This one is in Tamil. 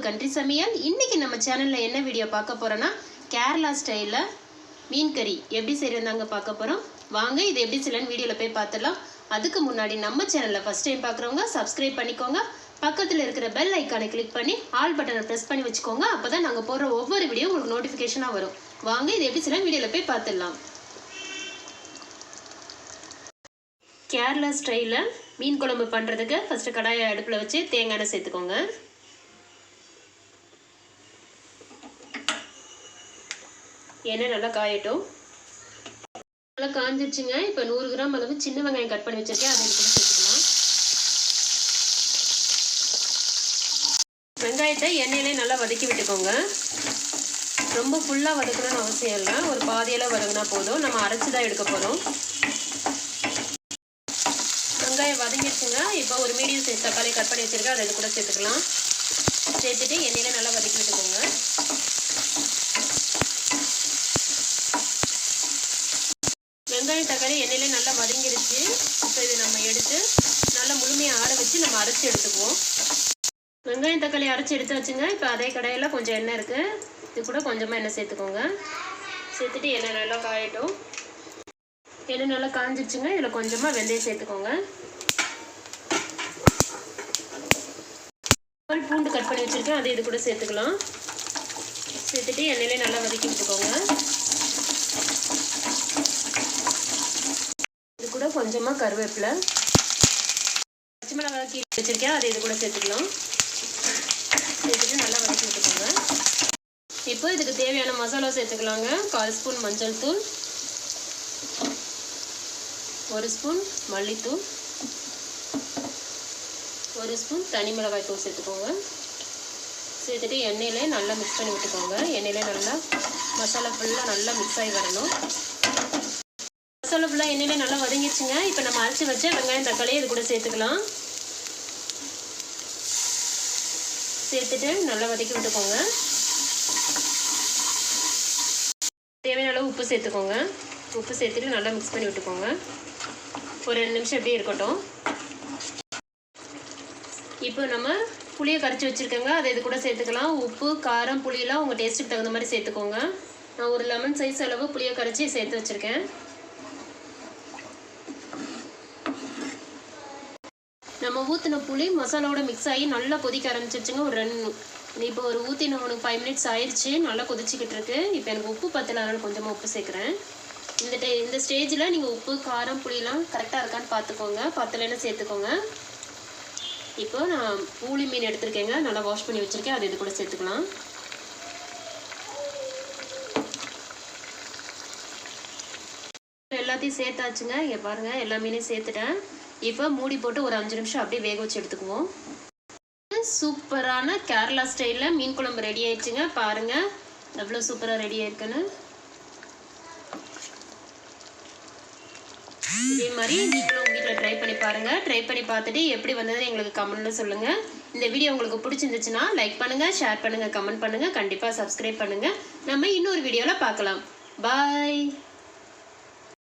கண்ட்ரி சமையல். இன்னைக்கு நம்ம சேனல்ல என்ன வீடியோ பார்க்க போறோம்னா கேரளா ஸ்டைல்ல மீன் கறி எப்படி செய்யறதாங்க பார்க்க போறோம். வாங்க இது எப்படி செய்யலாம்னு வீடியோல போய் பார்த்துடலாம். அதுக்கு முன்னாடி நம்ம சேனல்ல ஃபர்ஸ்ட் டைம் பார்க்குறவங்க சப்ஸ்கிரைப் பண்ணிக்கோங்க. பக்கத்துல இருக்கிற பெல் ஐகானை கிளிக் பண்ணி ஆல் பட்டனை பிரஸ் பண்ணி வச்சுக்கோங்க. அப்பதான் நாங்க போடுற ஒவ்வொரு வீடியோ உங்களுக்கு நோட்டிஃபிகேஷனா வரும். வாங்க இது எப்படி செய்யலாம் வீடியோல போய் பார்த்துடலாம். கேரளா ஸ்டைல்ல மீன் குழம்பு பண்ணுறதுக்கு ஃபஸ்ட்டு கடாயை அடுப்பில் வச்சு தேங்காய் எண்ணெய் சேர்த்துக்கோங்க. எண்ணெய் நல்லா காயட்டும். நல்லா காஞ்சிடுச்சுங்க. இப்போ 100 கிராம் அளவு சின்ன வெங்காயம் கட் பண்ணி வச்சுருக்கேன், அதை கூட சேர்த்துக்கலாம். வெங்காயத்தை எண்ணெயிலே நல்லா வதக்கி விட்டுக்கோங்க. ரொம்ப ஃபுல்லாக வதக்கணும்னு அவசியம் இல்லை, ஒரு பாதியெல்லாம் வதங்கினா போதும். நம்ம அரைச்சி தான் எடுக்க போகிறோம். வெங்காயம் வதங்கிடுச்சுங்க. இப்போ ஒரு மீடியம் சைஸ் தக்காளி கட் பண்ணி வச்சுருக்கேன், அதை கூட சேர்த்துக்கலாம். சேர்த்துட்டு எண்ணெயில நல்லா வதக்கி விட்டுக்கோங்க. வெங்காயம் தக்காளி எண்ணெயில நல்லா வதங்கிடுச்சு. இப்போ இது நம்ம எடுத்து நல்லா முழுமையாக ஆற வச்சு நம்ம அரைச்சி எடுத்துக்குவோம். வெங்காயம் தக்காளி அரைச்சி எடுத்து வச்சுங்க. இப்போ அதே கடையில் கொஞ்சம் எண்ணெய் இருக்குது, இது கூட கொஞ்சமாக எண்ணெய் சேர்த்துக்கோங்க. சேர்த்துட்டு எண்ணெய் நல்லா காயட்டும். எண்ணெய் நல்லா காஞ்சிடுச்சுங்க. இதில் கொஞ்சமாக வெந்தயம் சேர்த்துக்கோங்க. பூண்டு கட் பண்ணி வச்சுருக்கேன், அதை இது கூட சேர்த்துக்கலாம். சேர்த்துட்டு எண்ணெயிலே நல்லா வதக்கி விட்டுக்கோங்க. இது கூட கொஞ்சமாக கருவேப்பிலை, பச்சை மிளகாய் கீழே வச்சுருக்கேன், அதை இது கூட சேர்த்துக்கலாம். சேர்த்துட்டு நல்லா வதக்கி விட்டுக்கோங்க. இப்போ இதுக்கு தேவையான மசாலா சேர்த்துக்கலாங்க. 1/4 ஸ்பூன் மஞ்சள் தூள், 1 ஸ்பூன் மல்லித்தூள், 1 ஸ்பூன் தனி மிளகாய் தூள் சேர்த்துக்கோங்க. சேர்த்துட்டு எண்ணெயிலே நல்லா மிக்ஸ் பண்ணி விட்டுக்கோங்க. எண்ணெயிலே நல்லா மசாலா ஃபுல்லாக நல்லா மிக்ஸ் ஆகி வரணும். மசாலா ஃபுல்லாக எண்ணெயிலே நல்லா வதங்கிடுச்சுங்க. இப்போ நம்ம அரைச்சி வச்ச வெங்காயம் தக்காளி இது கூட சேர்த்துக்கலாம். சேர்த்துட்டு நல்லா வதக்கி விட்டுக்கோங்க. தேவையான அளவு உப்பு சேர்த்துக்கோங்க. உப்பு சேர்த்துட்டு நல்லா மிக்ஸ் பண்ணி விட்டுக்கோங்க. ஒரு 2 நிமிஷம் எப்படியே இருக்கட்டும். இப்போ நம்ம புளியை கரைச்சி வச்சுருக்கோங்க, அதை இது கூட சேர்த்துக்கலாம். உப்பு காரம் புளியெல்லாம் உங்கள் டேஸ்ட்டுக்கு தகுந்த மாதிரி சேர்த்துக்கோங்க. நான் ஒரு லெமன் சைஸ் அளவு புளியை கரைச்சி சேர்த்து வச்சுருக்கேன். நம்ம ஊற்றின புளி மசாலாவோட மிக்ஸ் ஆகி நல்லா கொதிக்க ஆரம்பிச்சிருச்சுங்க. இப்போ ஒரு ஊற்றின 5 மினிட்ஸ் ஆயிடுச்சு. நல்லா கொதிச்சிக்கிட்டு இருக்கு. இப்போ எனக்கு உப்பு பத்தல, அதனால் கொஞ்சமாக உப்பு சேர்க்குறேன். இந்த ஸ்டேஜில் நீங்கள் உப்பு காரம் புளியெல்லாம் கரெக்டாக இருக்கான்னு பார்த்துக்கோங்க. பத்தலைன்னு சேர்த்துக்கோங்க. இப்போ நான் ஊளி மீன் எடுத்துருக்கேங்க, நல்லா வாஷ் பண்ணி வச்சுருக்கேன், அது இது கூட சேர்த்துக்கலாம். எல்லாத்தையும் சேர்த்தாச்சுங்க. இங்கே பாருங்கள், எல்லா மீனையும் சேர்த்துட்டேன். இப்போ மூடி போட்டு ஒரு 5 நிமிஷம் அப்படியே வேக வச்சு எடுத்துக்குவோம். சூப்பரான கேரளா ஸ்டைலில் மீன் குழம்பு ரெடி ஆயிடுச்சுங்க. பாருங்கள் எவ்வளோ சூப்பராக ரெடி ஆயிருக்குன்னு. இதே மாதிரி நீங்களும் உங்கள் வீட்டில் ட்ரை பண்ணி பாருங்கள். ட்ரை பண்ணி பார்த்துட்டு எப்படி வந்ததுன்னு எங்களுக்கு கமெண்ட்ல சொல்லுங்கள். இந்த வீடியோ உங்களுக்கு பிடிச்சிருந்துச்சுன்னா லைக் பண்ணுங்கள், ஷேர் பண்ணுங்கள், கமெண்ட் பண்ணுங்கள், கண்டிப்பாக சப்ஸ்கிரைப் பண்ணுங்கள். நம்ம இன்னொரு வீடியோவில் பார்க்கலாம். பாய்.